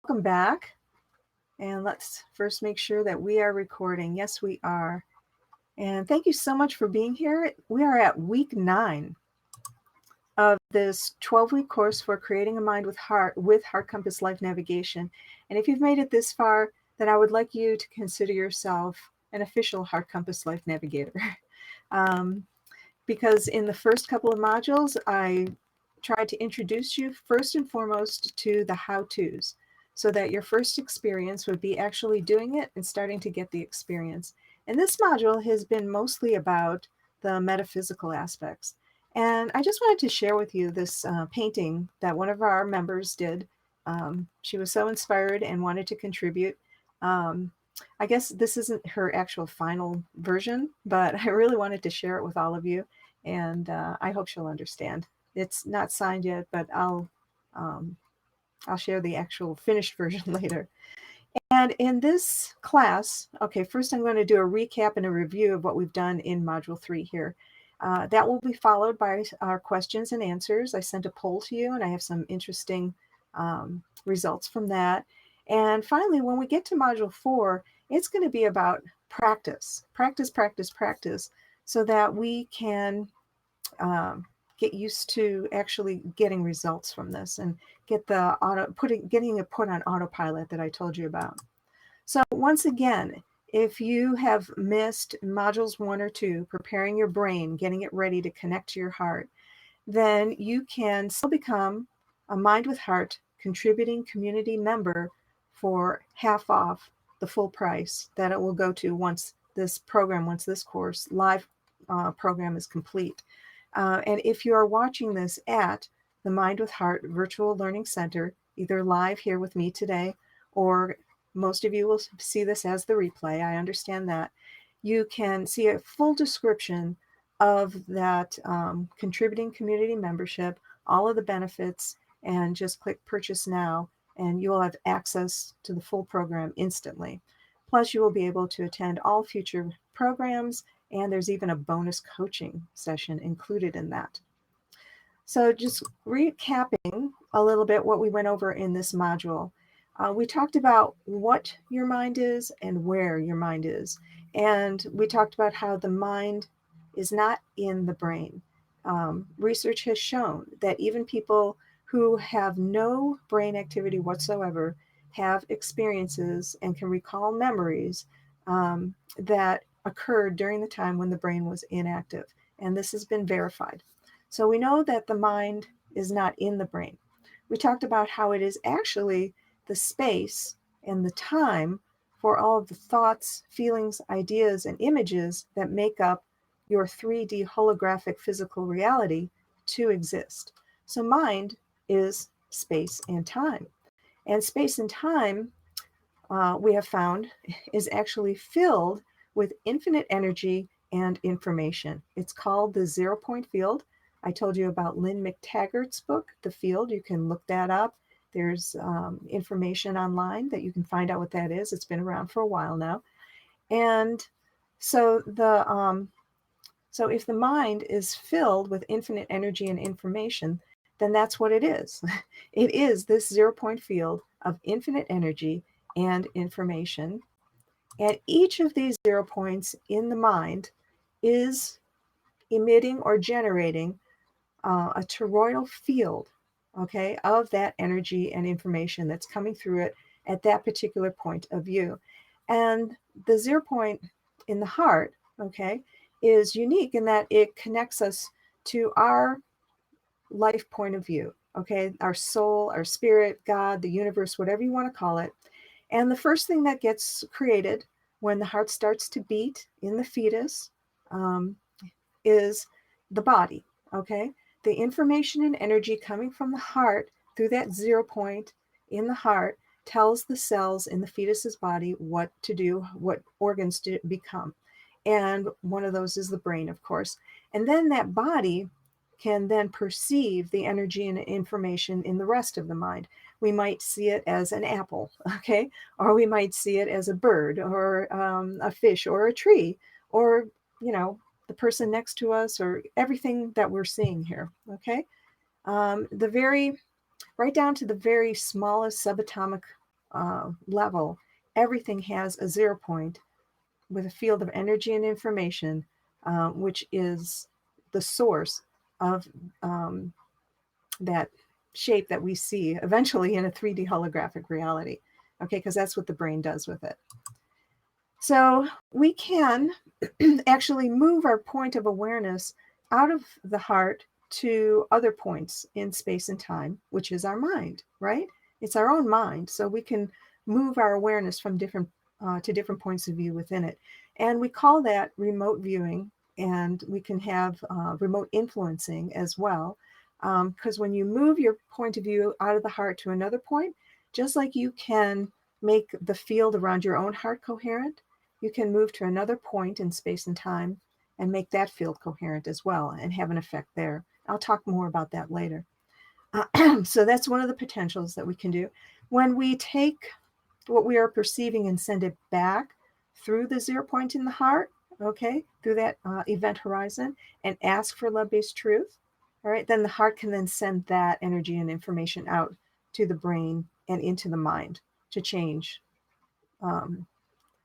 Welcome back. And let's first make sure that we are recording. Yes, we are. And thank you so much for being here. We are at week 9 of this 12-week course for creating a mind with Heart Compass Life Navigation. And if you've made it this far, then I would like you to consider yourself an official Heart Compass Life Navigator. Because in the first couple of modules, I tried to introduce you first and foremost to the how-tos, so that your first experience would be actually doing it and starting to get the experience. And this module has been mostly about the metaphysical aspects. And I just wanted to share with you this painting that one of our members did. She was so inspired and wanted to contribute. I guess this isn't her actual final version, but I really wanted to share it with all of you, and I hope she'll understand. It's not signed yet, but I'll share the actual finished version later. And in this class, okay, first I'm going to do a recap and a review of what we've done in Module 3 here. That will be followed by our questions and answers. I sent a poll to you, and I have some interesting results from that. And finally, when we get to Module 4, it's going to be about practice, practice, practice, practice, so that we can get used to actually getting results from this and getting it put on autopilot that I told you about. So once again, if you have missed modules 1 or 2, preparing your brain, getting it ready to connect to your heart, then you can still become a Mind with Heart contributing community member for half off the full price that it will go to once this course live program is complete. And if you are watching this at the Mind with Heart Virtual Learning Center, either live here with me today, or most of you will see this as the replay, I understand that, you can see a full description of that contributing community membership, all of the benefits, and just click Purchase Now, and you will have access to the full program instantly. Plus, you will be able to attend all future programs, and there's even a bonus coaching session included in that. So just recapping a little bit what we went over in this module. We talked about what your mind is and where your mind is. And we talked about how the mind is not in the brain. Research has shown that even people who have no brain activity whatsoever have experiences and can recall memories that occurred during the time when the brain was inactive. And this has been verified. So we know that the mind is not in the brain. We talked about how it is actually the space and the time for all of the thoughts, feelings, ideas, and images that make up your 3D holographic physical reality to exist. So mind is space and time. And space and time, we have found, is actually filled with infinite energy and information. It's called the 0-point field. I told you about Lynn McTaggart's book, The Field. You can look that up. There's information online that you can find out what that is. It's been around for a while now. And so so if the mind is filled with infinite energy and information, then that's what it is. It is this 0-point field of infinite energy and information. And each of these 0 points in the mind is emitting or generating a toroidal field, okay, of that energy and information that's coming through it at that particular point of view. And the 0 point in the heart, okay, is unique in that it connects us to our life point of view, okay, our soul, our spirit, God, the universe, whatever you want to call it. And the first thing that gets created when the heart starts to beat in the fetus is the body, okay? The information and energy coming from the heart through that 0 point in the heart tells the cells in the fetus's body what to do, what organs to become. And one of those is the brain, of course. And then that body can then perceive the energy and information in the rest of the mind. We might see it as an apple, okay? Or we might see it as a bird or a fish or a tree or, you know, the person next to us or everything that we're seeing here, okay? Right down to the very smallest subatomic level, everything has a 0 point with a field of energy and information, which is the source of that shape that we see eventually in a 3D holographic reality. Okay, because that's what the brain does with it. So we can actually move our point of awareness out of the heart to other points in space and time, which is our mind, right? It's our own mind. So we can move our awareness from different to different points of view within it. And we call that remote viewing, and we can have remote influencing as well. Because when you move your point of view out of the heart to another point, just like you can make the field around your own heart coherent, you can move to another point in space and time and make that field coherent as well and have an effect there. I'll talk more about that later. So that's one of the potentials that we can do. When we take what we are perceiving and send it back through the 0 point in the heart, okay, through that event horizon, and ask for love-based truth, all right, then the heart can then send that energy and information out to the brain and into the mind to change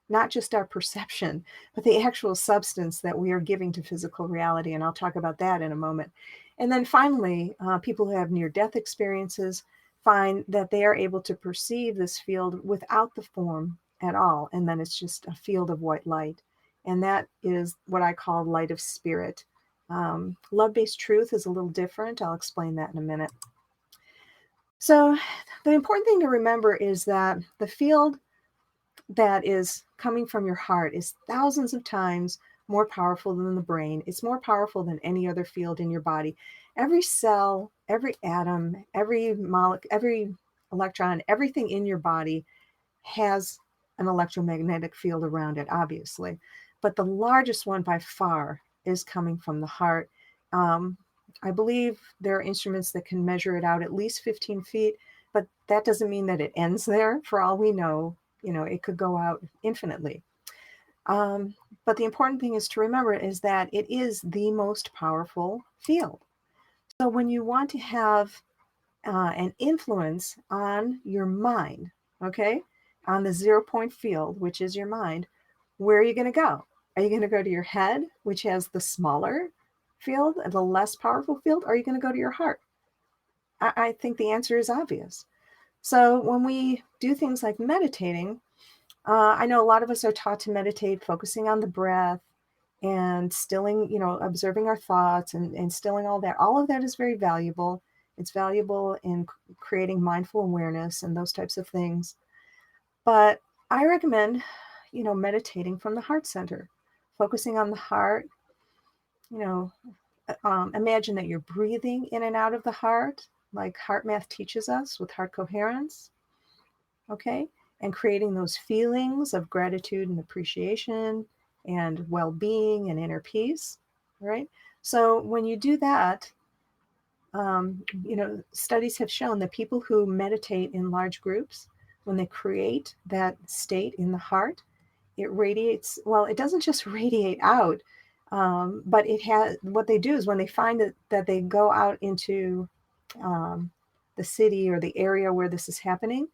not just our perception, but the actual substance that we are giving to physical reality. And I'll talk about that in a moment. And then finally, people who have near-death experiences find that they are able to perceive this field without the form at all. And then it's just a field of white light. And that is what I call light of spirit. Love-based truth is a little different. I'll explain that in a minute. So the important thing to remember is that the field that is coming from your heart is thousands of times more powerful than the brain. It's more powerful than any other field in your body. Every cell, every atom, every molecule, every electron, everything in your body has an electromagnetic field around it, obviously. But the largest one by far is coming from the heart. I believe there are instruments that can measure it out at least 15 feet, but that doesn't mean that it ends there. For all we know, it could go out infinitely. But the important thing is to remember is that it is the most powerful field. So when you want to have an influence on your mind, okay, on the 0 point field, which is your mind, where are you going to go? Are you going to go to your head, which has the smaller field, the less powerful field, or are you going to go to your heart? I think the answer is obvious. So when we do things like meditating, I know a lot of us are taught to meditate, focusing on the breath and stilling, observing our thoughts and stilling all that. All of that is very valuable. It's valuable in creating mindful awareness and those types of things. But I recommend, meditating from the heart center, focusing on the heart. Imagine that you're breathing in and out of the heart, like HeartMath teaches us with heart coherence. Okay. And creating those feelings of gratitude and appreciation and well-being and inner peace, right? So when you do that, studies have shown that people who meditate in large groups, when they create that state in the heart, it radiates. Well, it doesn't just radiate out, but it has. What they do is when they find that they go out into the city or the area where this is happening,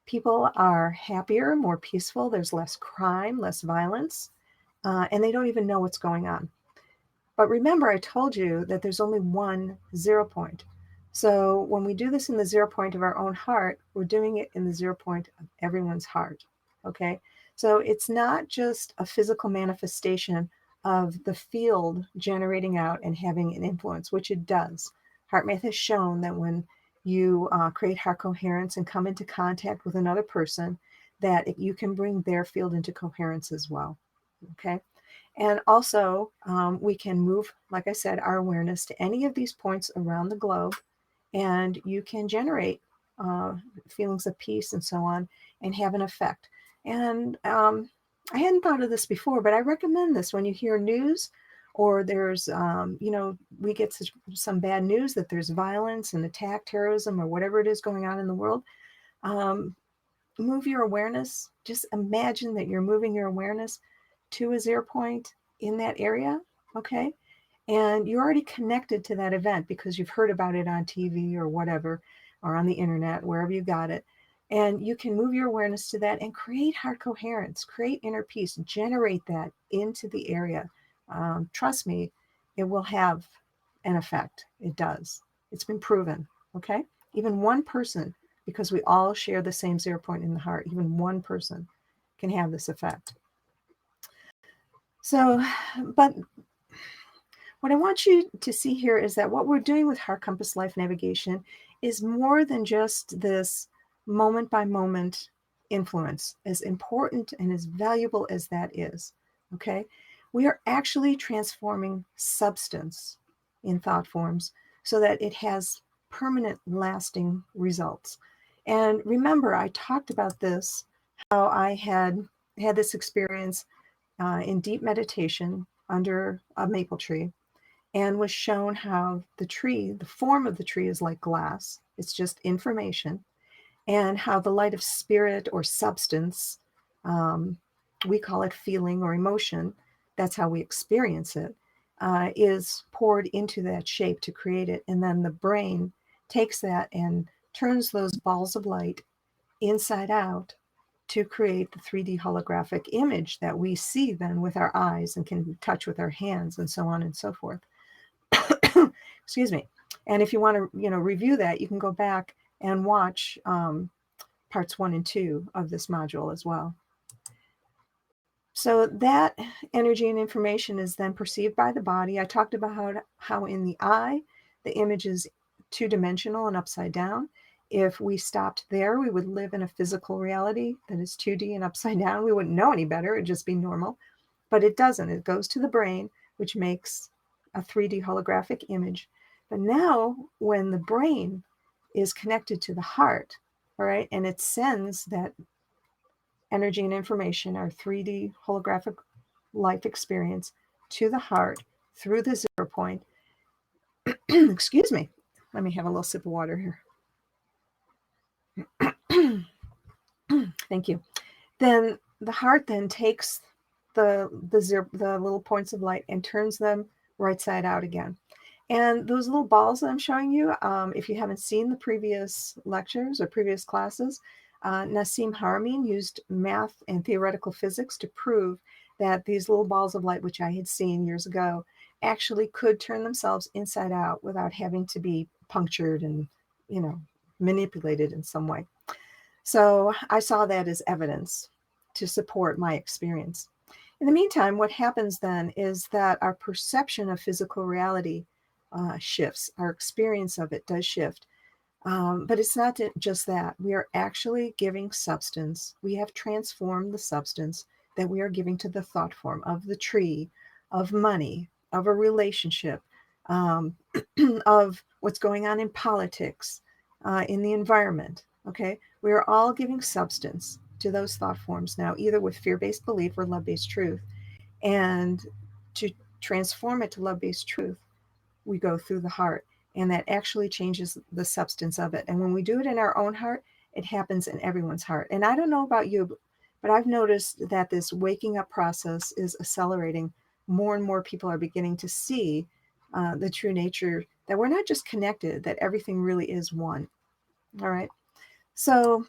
people are happier, more peaceful. There's less crime, less violence, and they don't even know what's going on. But remember, I told you that there's only one 0 point. So when we do this in the 0 point of our own heart, we're doing it in the 0 point of everyone's heart. Okay. So it's not just a physical manifestation of the field generating out and having an influence, which it does. HeartMath has shown that when you create heart coherence and come into contact with another person, that you can bring their field into coherence as well. Okay. And also, we can move, like I said, our awareness to any of these points around the globe, and you can generate feelings of peace and so on and have an effect. And I hadn't thought of this before, but I recommend this when you hear news or there's, we get some bad news that there's violence and attack, terrorism, or whatever it is going on in the world. Move your awareness. Just imagine that you're moving your awareness to a 0 point in that area, okay? And you're already connected to that event because you've heard about it on TV or whatever, or on the internet, wherever you got it. And you can move your awareness to that and create heart coherence, create inner peace, generate that into the area. Trust me, it will have an effect. It does. It's been proven. Okay. Even one person, because we all share the same 0 point in the heart, even one person can have this effect. So, but what I want you to see here is that what we're doing with Heart Compass Life Navigation is more than just this moment by moment influence, as important and as valuable as that is. Okay. We are actually transforming substance in thought forms so that it has permanent, lasting results. And remember, I talked about this, how I had this experience in deep meditation under a maple tree, and was shown how the tree, the form of the tree is like glass. It's just information. And how the light of spirit or substance, we call it feeling or emotion, that's how we experience it, is poured into that shape to create it. And then the brain takes that and turns those balls of light inside out to create the 3D holographic image that we see then with our eyes and can touch with our hands and so on and so forth. Excuse me. And if you want to, review that, you can go back and watch parts 1 and 2 of this module as well. So that energy and information is then perceived by the body. I talked about how in the eye, the image is two-dimensional and upside down. If we stopped there, we would live in a physical reality that is 2D and upside down. We wouldn't know any better. It'd just be normal. But it doesn't. It goes to the brain, which makes a 3D holographic image. But now, when the brain is connected to the heart, all right, and it sends that energy and information, our 3D holographic life experience, to the heart through the 0 point. Excuse me. Let me have a little sip of water here. Thank you. Then the heart then takes the little points of light and turns them right side out again. And those little balls that I'm showing you, if you haven't seen the previous lectures or previous classes, Nassim Haramein used math and theoretical physics to prove that these little balls of light, which I had seen years ago, actually could turn themselves inside out without having to be punctured and, manipulated in some way. So I saw that as evidence to support my experience. In the meantime, what happens then is that our perception of physical reality shifts. Our experience of it does shift. But it's not just that. We are actually giving substance. We have transformed the substance that we are giving to the thought form of the tree, of money, of a relationship, of what's going on in politics, in the environment. Okay, we are all giving substance to those thought forms now, either with fear-based belief or love-based truth. And to transform it to love-based truth, we go through the heart, and that actually changes the substance of it. And when we do it in our own heart, it happens in everyone's heart. And I don't know about you, but I've noticed that this waking up process is accelerating. More and more people are beginning to see the true nature, that we're not just connected, that everything really is one. All right. So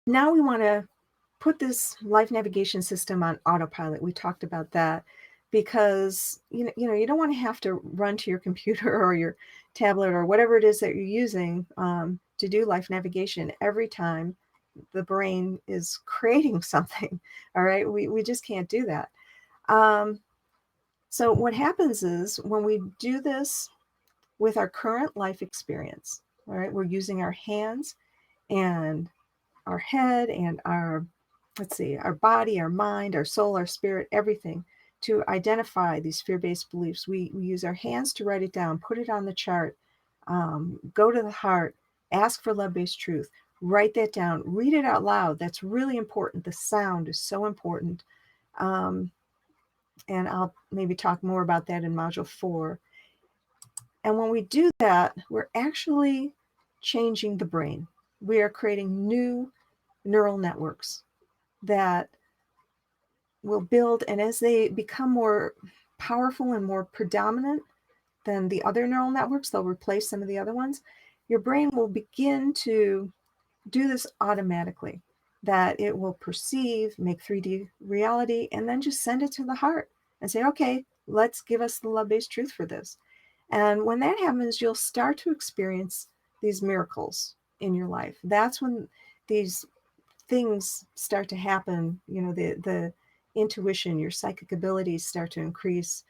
now we want to put this life navigation system on autopilot. We talked about that because you don't want to have to run to your computer or your tablet or whatever it is that you're using to do life navigation every time the brain is creating something. All right, we just can't do that. So what happens is when we do this with our current life experience, all right, we're using our hands and our head and our body, our mind, our soul, our spirit, everything, to identify these fear-based beliefs. We use our hands to write it down, put it on the chart, go to the heart, ask for love-based truth, write that down, read it out loud. That's really important. The sound is so important. And I'll maybe talk more about that in Module 4. And when we do that, we're actually changing the brain. We are creating new neural networks that will build, and as they become more powerful and more predominant than the other neural networks, they'll replace some of the other ones. Your brain will begin to do this automatically, that it will perceive, make 3D reality, and then just send it to the heart and say, okay, let's give us the love-based truth for this. And when that happens, you'll start to experience these miracles in your life. That's when these things start to happen. You know, the intuition, your psychic abilities start to increase.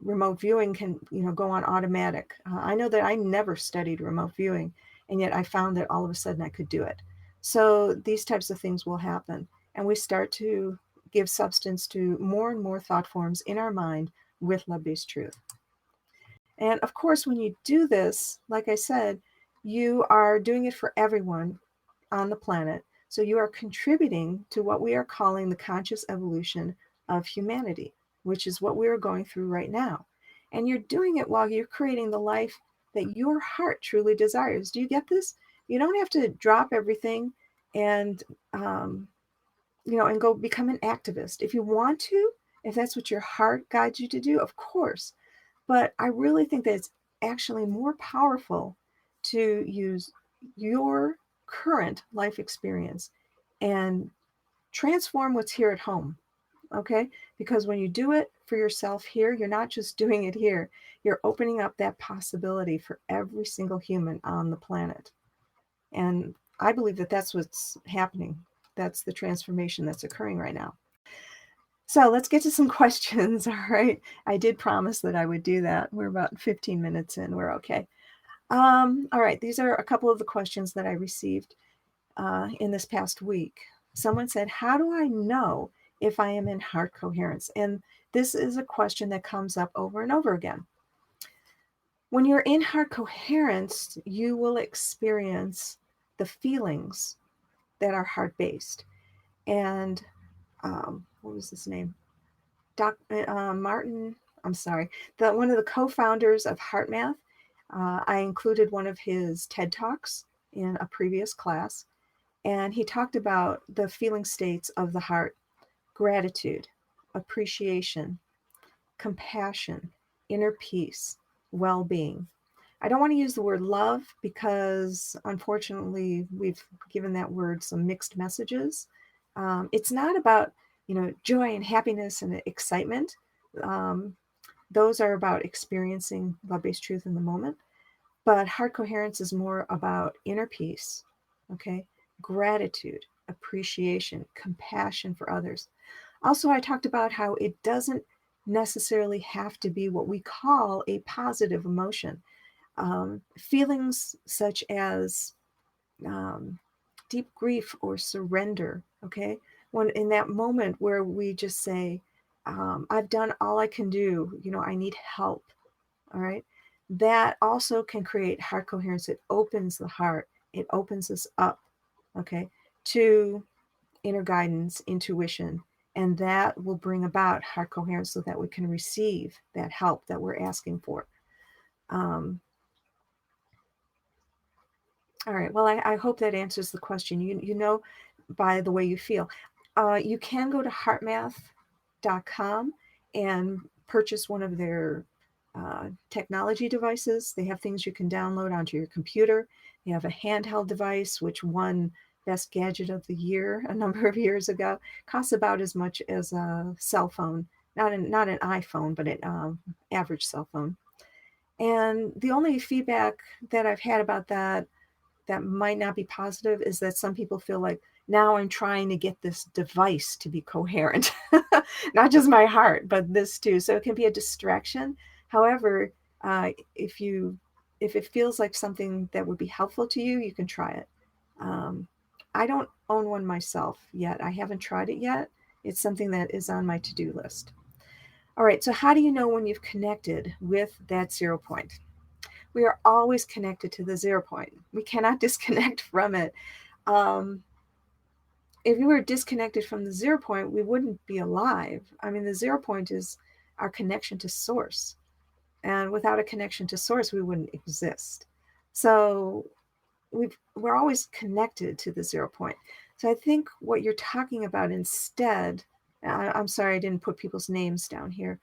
Remote viewing can, go on automatic. I know that I never studied remote viewing, and yet I found that all of a sudden I could do it. So these types of things will happen, and we start to give substance to more and more thought forms in our mind with love-based truth. And of course, when you do this, like I said, you are doing it for everyone on the planet. So you are contributing to what we are calling the conscious evolution of humanity, which is what we're going through right now. And you're doing it while you're creating the life that your heart truly desires. Do you get this? You don't have to drop everything and, and go become an activist. If you want to, if that's what your heart guides you to do, of course. But I really think that it's actually more powerful to use your current life experience and transform what's here at home. Okay? Because when you do it for yourself here, you're not just doing it here, you're opening up that possibility for every single human on the planet. And I believe that that's what's happening. That's the transformation that's occurring right now. So let's get to some questions. All right. I did promise that I would do that. We're about 15 minutes in. We're okay. All right. These are a couple of the questions that I received in this past week. Someone said, how do I know if I am in heart coherence? And this is a question that comes up over and over again. When you're in heart coherence, you will experience the feelings that are heart-based. And what was his name? Martin, I'm sorry, one of the co-founders of HeartMath. I included one of his TED Talks in a previous class, and he talked about the feeling states of the heart: gratitude, appreciation, compassion, inner peace, well-being. I don't want to use the word love because unfortunately we've given that word some mixed messages. It's not about, joy and happiness and excitement. Those are about experiencing love-based truth in the moment. But heart coherence is more about inner peace, okay? Gratitude, appreciation, compassion for others. Also, I talked about how it doesn't necessarily have to be what we call a positive emotion. Feelings such as deep grief or surrender, okay? When in that moment where we just say, I've done all I can do, I need help, all right? That also can create heart coherence. It opens the heart, it opens us up, okay, to inner guidance, intuition, and that will bring about heart coherence so that we can receive that help that we're asking for. All right. Well, I hope that answers the question. You know, by the way you feel. You can go to heartmath.com and purchase one of their technology devices. They have things you can download onto your computer. They have a handheld device, which won Best Gadget of the Year a number of years ago. Costs about as much as a cell phone, not an iPhone, but an average cell phone. And the only feedback that I've had about that might not be positive is that some people feel like, now I'm trying to get this device to be coherent, not just my heart, but this too. So it can be a distraction. However, if it feels like something that would be helpful to you, you can try it. I don't own one myself yet. I haven't tried it yet. It's something that is on my to-do list. All right, so how do you know when you've connected with that 0 point? We are always connected to the 0 point. We cannot disconnect from it. If we were disconnected from the 0 point, we wouldn't be alive. I mean, the 0 point is our connection to source. And without a connection to source, we wouldn't exist. So we're always connected to the 0 point. So I think what you're talking about instead, I'm sorry, I didn't put people's names down here,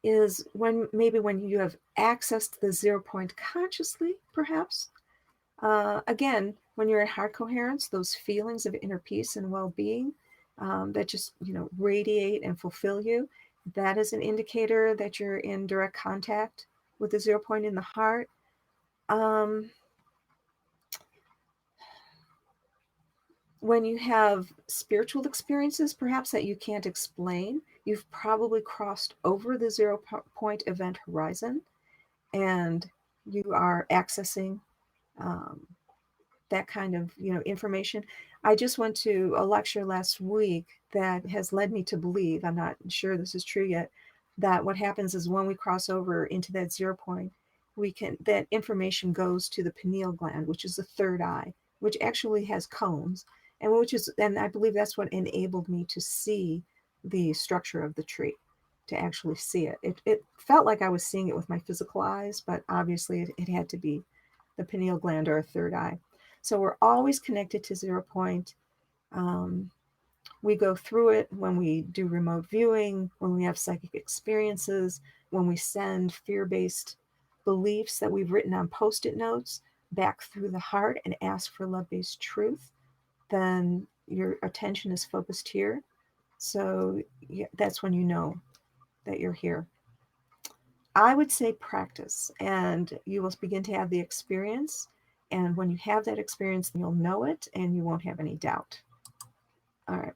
is when you have access to the 0 point consciously, perhaps. Again, when you're in heart coherence, those feelings of inner peace and well-being that just radiate and fulfill you, that is an indicator that you're in direct contact with the 0 point in the heart. When you have spiritual experiences, perhaps that you can't explain, you've probably crossed over the 0 point event horizon, and you are accessing that kind of information. I just went to a lecture last week that has led me to believe, I'm not sure this is true yet, that what happens is when we cross over into that 0 point, that information goes to the pineal gland, which is the third eye, which actually has cones, and I believe that's what enabled me to see the structure of the tree, to actually see it. It felt like I was seeing it with my physical eyes, but obviously it had to be the pineal gland or a third eye. So we're always connected to 0 point. We go through it when we do remote viewing, when we have psychic experiences, when we send fear-based beliefs that we've written on Post-it notes back through the heart and ask for love-based truth, then your attention is focused here. So that's when you know that you're here. I would say practice, and you will begin to have the experience. And when you have that experience, you'll know it and you won't have any doubt. All right.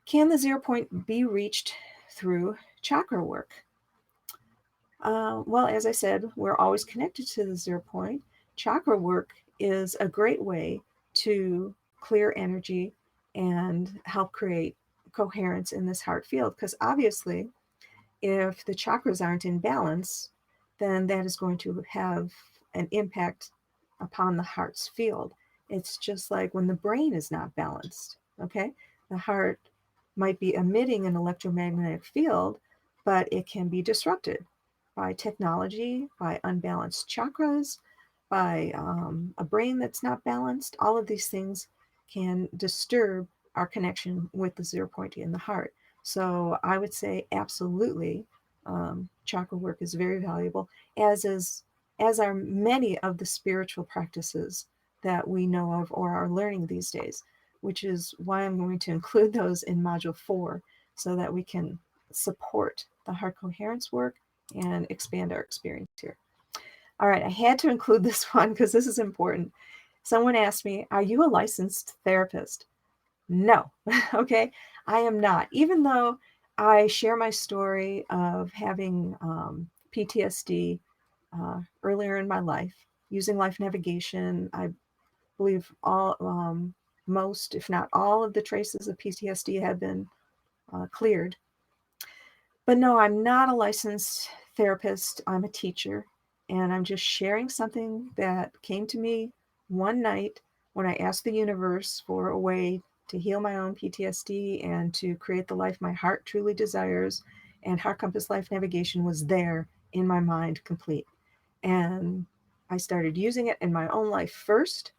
Can the 0 point be reached through chakra work? Well, as I said, we're always connected to the 0 point. Chakra work is a great way to clear energy and help create coherence in this heart field, because obviously, if the chakras aren't in balance, then that is going to have an impact upon the heart's field. It's just like when the brain is not balanced, okay? The heart might be emitting an electromagnetic field, but it can be disrupted by technology, by unbalanced chakras, by a brain that's not balanced. All of these things can disturb our connection with the 0 point in the heart. So I would say absolutely, chakra work is very valuable, as are many of the spiritual practices that we know of or are learning these days, which is why I'm going to include those in Module 4 so that we can support the heart coherence work and expand our experience here. All right, I had to include this one because this is important. Someone asked me, are you a licensed therapist? No, okay, I am not. Even though I share my story of having PTSD earlier in my life, using life navigation, I believe most, if not all, of the traces of PTSD have been cleared. But no, I'm not a licensed therapist. I'm a teacher, and I'm just sharing something that came to me one night when I asked the universe for a way to heal my own PTSD and to create the life my heart truly desires. And Heart Compass Life Navigation was there in my mind, complete. And I started using it in my own life first.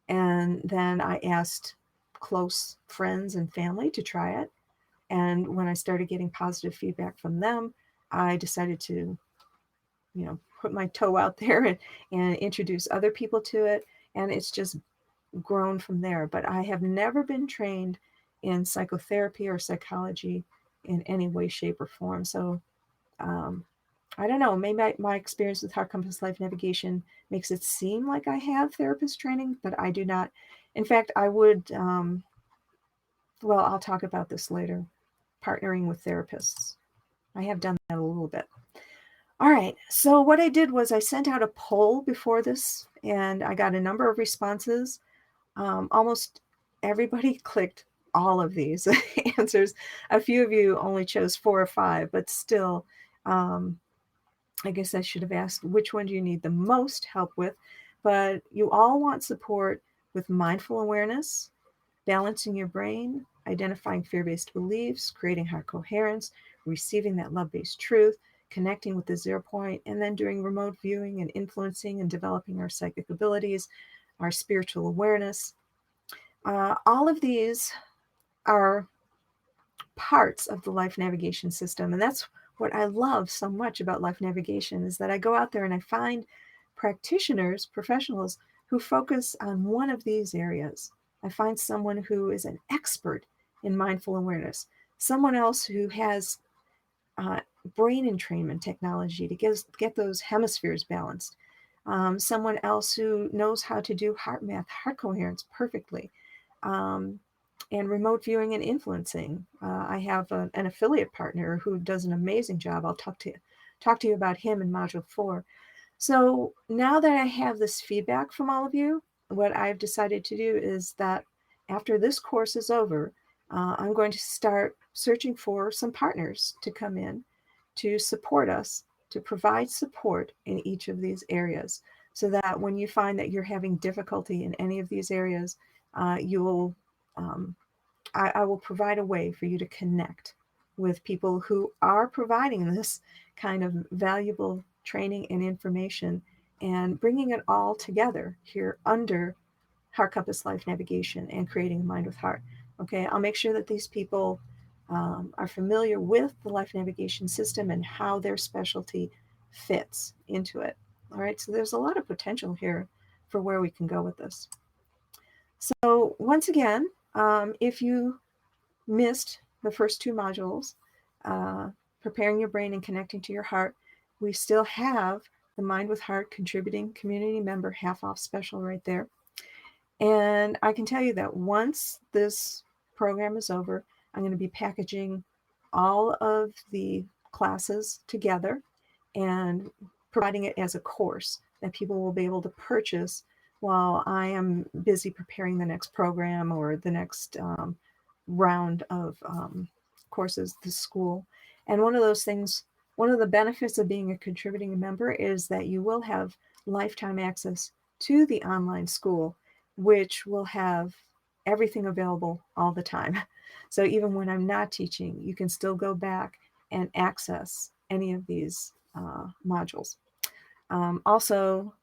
And then I asked close friends and family to try it. And when I started getting positive feedback from them, I decided to, put my toe out there and introduce other people to it. And it's just grown from there. But I have never been trained in psychotherapy or psychology in any way, shape, or form. So I don't know, maybe my experience with Heart Compass Life Navigation makes it seem like I have therapist training, but I do not. In fact, I would, well, I'll talk about this later, partnering with therapists. I have done that a little bit. All right, so what I did was I sent out a poll before this, and I got a number of responses. Almost everybody clicked all of these answers. A few of you only chose 4 or 5, but still, I guess I should have asked, which one do you need the most help with? But you all want support with mindful awareness, balancing your brain, identifying fear-based beliefs, creating heart coherence, receiving that love-based truth, connecting with the 0 point, and then doing remote viewing and influencing and developing our psychic abilities, our spiritual awareness. All of these are parts of the life navigation system, and that's what I love so much about life navigation is that I go out there and I find practitioners, professionals who focus on one of these areas. I find someone who is an expert in mindful awareness, someone else who has uh, brain entrainment technology to get those hemispheres balanced, someone else who knows how to do heart math, heart coherence perfectly, um, and remote viewing and influencing. I have an affiliate partner who does an amazing job. I'll talk to you about him in Module 4. So now that I have this feedback from all of you, what I've decided to do is that after this course is over, I'm going to start searching for some partners to come in to support us, to provide support in each of these areas, so that when you find that you're having difficulty in any of these areas, you'll I will provide a way for you to connect with people who are providing this kind of valuable training and information and bringing it all together here under Heart Compass Life Navigation and Creating a Mind with Heart. Okay, I'll make sure that these people are familiar with the life navigation system and how their specialty fits into it. All right, so there's a lot of potential here for where we can go with this. So once again, if you missed the first two modules, preparing your brain and connecting to your heart, we still have the Mind with Heart Contributing Community Member half off special right there. And I can tell you that once this program is over, I'm going to be packaging all of the classes together and providing it as a course that people will be able to purchase while I am busy preparing the next program or the next round of courses this school. And one of those things, one of the benefits of being a contributing member is that you will have lifetime access to the online school, which will have everything available all the time. So even when I'm not teaching, you can still go back and access any of these modules. Also,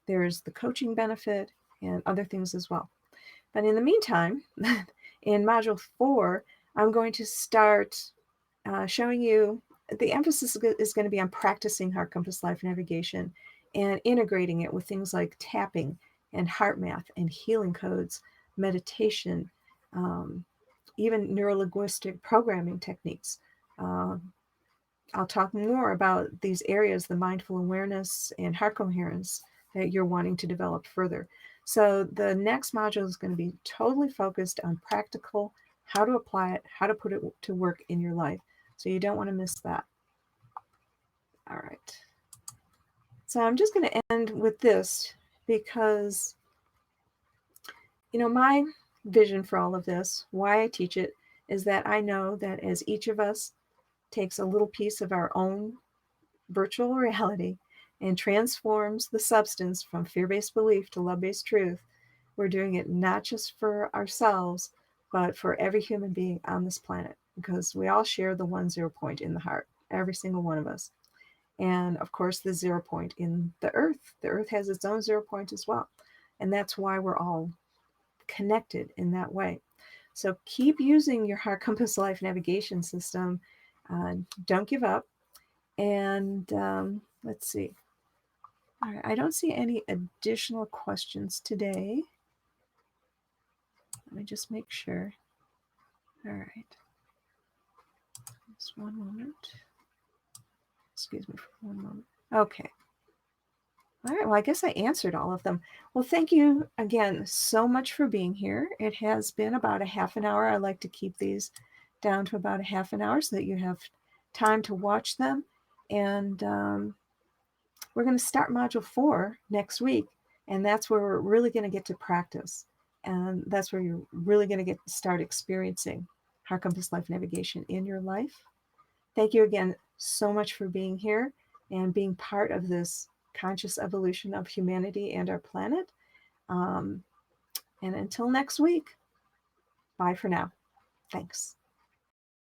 there's the coaching benefit and other things as well. But in the meantime, in Module 4, I'm going to start showing you, the emphasis is going to be on practicing Heart Compass Life Navigation and integrating it with things like tapping and heart math and healing codes, meditation, even neurolinguistic programming techniques. I'll talk more about these areas, the mindful awareness and heart coherence that you're wanting to develop further. So the next module is going to be totally focused on practical, how to apply it, how to put it to work in your life. So you don't want to miss that. All right. So I'm just going to end with this because, you know, my vision for all of this, why I teach it, is that I know that as each of us takes a little piece of our own virtual reality and transforms the substance from fear-based belief to love-based truth, we're doing it not just for ourselves, but for every human being on this planet, because we all share the 1-0 point in the heart, every single one of us. And of course, the 0 point in the earth. The earth has its own 0 point as well. And that's why we're all connected in that way. So keep using your Heart Compass Life Navigation System. Don't give up. And let's see. All right, I don't see any additional questions today. Let me just make sure. All right. Just one moment. Excuse me for one moment. Okay. All right, well, I guess I answered all of them. Well, thank you again so much for being here. It has been about a half an hour. I like to keep these down to about a half an hour so that you have time to watch them. And we're going to start Module 4 next week, and that's where we're really going to get to practice. And that's where you're really going to get to start experiencing Heart Compass Life Navigation in your life. Thank you again so much for being here and being part of this conscious evolution of humanity and our planet. And until next week, bye for now. Thanks.